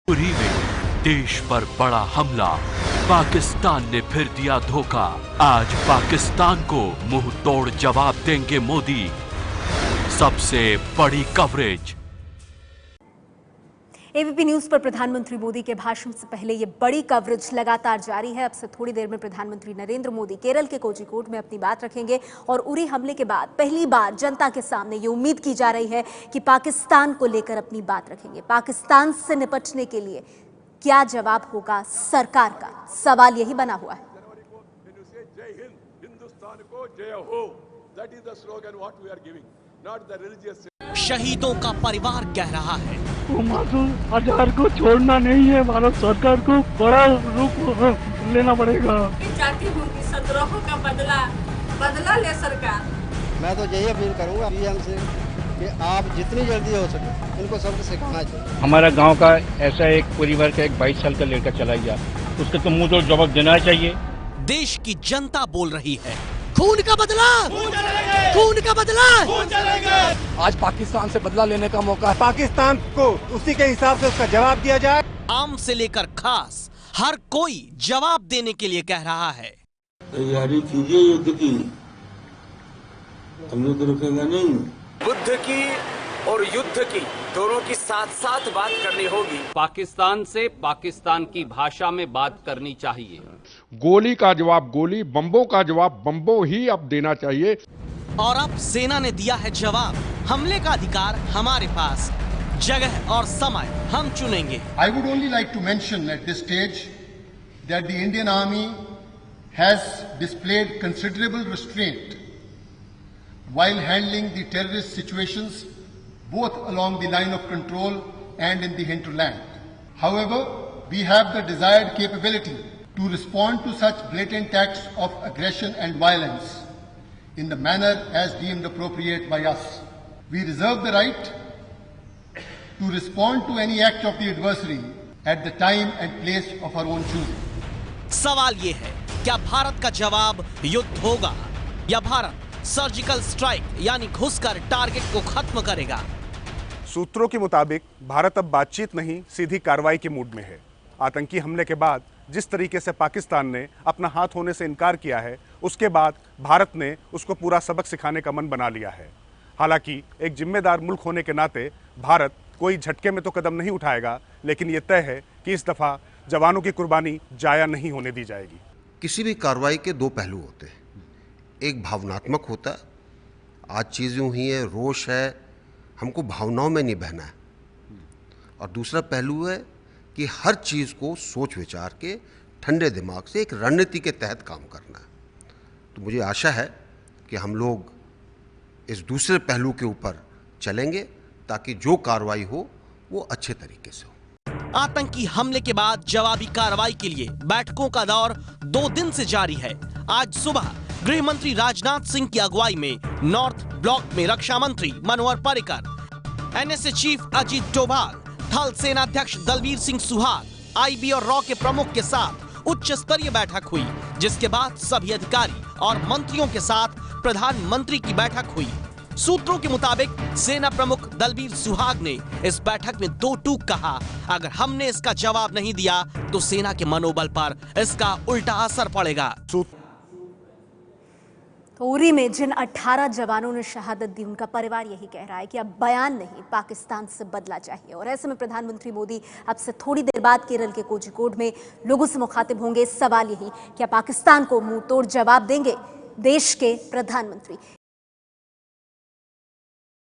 उरी में देश पर बड़ा हमला, पाकिस्तान ने फिर दिया धोखा। आज पाकिस्तान को मुंह तोड़ जवाब देंगे मोदी। सबसे बड़ी कवरेज। एबीपी न्यूज पर प्रधानमंत्री मोदी के भाषण से पहले ये बड़ी कवरेज लगातार जारी है। अब से थोड़ी देर में प्रधानमंत्री नरेंद्र मोदी केरल के कोझिकोड में अपनी बात रखेंगे और उरी हमले के बाद पहली बार जनता के सामने ये उम्मीद की जा रही है कि पाकिस्तान को लेकर अपनी बात रखेंगे। पाकिस्तान से निपटने के लिए क्या जवाब होगा सरकार का, सवाल यही बना हुआ है। जय हिंद, हिंदुस्तान को जय हो, that is the slogan what we are giving, not the religious. शहीदों का परिवार कह रहा है मासूम आजाद को छोड़ना नहीं है। भारत सरकार को बड़ा रुख लेना पड़ेगा। चाहती हूँ कि सद्रोहों का बदला ले सरकार। मैं तो यही अपील करूँगा पीएम से कि आप जितनी जल्दी हो सके इनको सबको सिखाना चाहिए। हमारा गांव का ऐसा एक परिवार का एक 22 साल का लड़का चला गया, उसके तो मुंह तोड़ जवाब देना चाहिए। देश की जनता बोल रही है खून का बदला, खून का बदला। आज पाकिस्तान से बदला लेने का मौका है। पाकिस्तान को उसी के हिसाब से उसका जवाब दिया जाए। आम से लेकर खास हर कोई जवाब देने के लिए कह रहा है। तैयारी कीजिए युद्ध की, हम युद्ध रुकेगा नहीं। बुद्ध की और युद्ध की दोनों की साथ साथ बात करनी होगी। पाकिस्तान से पाकिस्तान की भाषा में बात करनी चाहिए। गोली का जवाब गोली, बम्बों का जवाब बम्बों ही अब देना चाहिए। और अब सेना ने दिया है जवाब। हमले का अधिकार हमारे पास, जगह और समय हम चुनेंगे। I would only like to mention at this stage that the Indian Army has displayed considerable restraint while handling the terrorist situations both along the line of control and in the hinterland. However, we have the desired capability to respond to such blatant acts of aggression and violence in the manner as deemed appropriate by us. We reserve the right to respond to any act of the adversary at the time and place of our own choosing. सवाल ये है, क्या भारत का जवाब युद्ध होगा या Bharat surgical strike यानी घुसकर टारगेट को खत्म करेगा? सूत्रों के मुताबिक भारत अब बातचीत नहीं, सीधी कार्रवाई के मूड में है। आतंकी हमले के बाद जिस तरीके से पाकिस्तान ने अपना हाथ होने से इनकार किया है, उसके बाद भारत ने उसको पूरा सबक सिखाने का मन बना लिया है। हालांकि एक जिम्मेदार मुल्क होने के नाते भारत कोई झटके में तो कदम नहीं उठाएगा, लेकिन ये तय है कि इस दफ़ा जवानों की कुर्बानी जाया नहीं होने दी जाएगी। किसी भी कार्रवाई के दो पहलू होते हैं, एक भावनात्मक होता है, आज चीज़ें हुई है, रोष है, हमको भावनाओं में नहीं बहना है, और दूसरा पहलू है कि हर चीज़ को सोच विचार के ठंडे दिमाग से एक रणनीति के तहत काम करना है। तो मुझे आशा है कि हम लोग इस दूसरे पहलू के ऊपर चलेंगे ताकि जो कार्रवाई हो वो अच्छे तरीके से हो। आतंकी हमले के बाद जवाबी कार्रवाई के लिए बैठकों का दौर 2 दिन से जारी है। आज सुबह गृह मंत्री राजनाथ सिंह की अगुवाई में नॉर्थ ब्लॉक में रक्षा मंत्री मनोहर पर्रिकर, एनएसए चीफ अजीत डोभाल, थल सेनाध्यक्ष दलबीर सिंह सुहाग, आईबी और रॉ के प्रमुख के साथ उच्च स्तरीय बैठक हुई, जिसके बाद सभी अधिकारी और मंत्रियों के साथ प्रधानमंत्री की बैठक हुई। सूत्रों के मुताबिक सेना प्रमुख दलबीर सुहाग ने इस बैठक में 2 टूक कहा, अगर हमने इसका जवाब नहीं दिया तो सेना के मनोबल पर इसका उल्टा असर पड़ेगा। तो उरी में जिन 18 जवानों ने शहादत दी, उनका परिवार यही कह रहा है कि अब बयान नहीं, पाकिस्तान से बदला चाहिए। और ऐसे में प्रधानमंत्री मोदी अब से थोड़ी देर बाद केरल के कोझिकोड में लोगों से मुखातिब होंगे। सवाल यही, क्या पाकिस्तान को मुंह तोड़ जवाब देंगे देश के प्रधानमंत्री?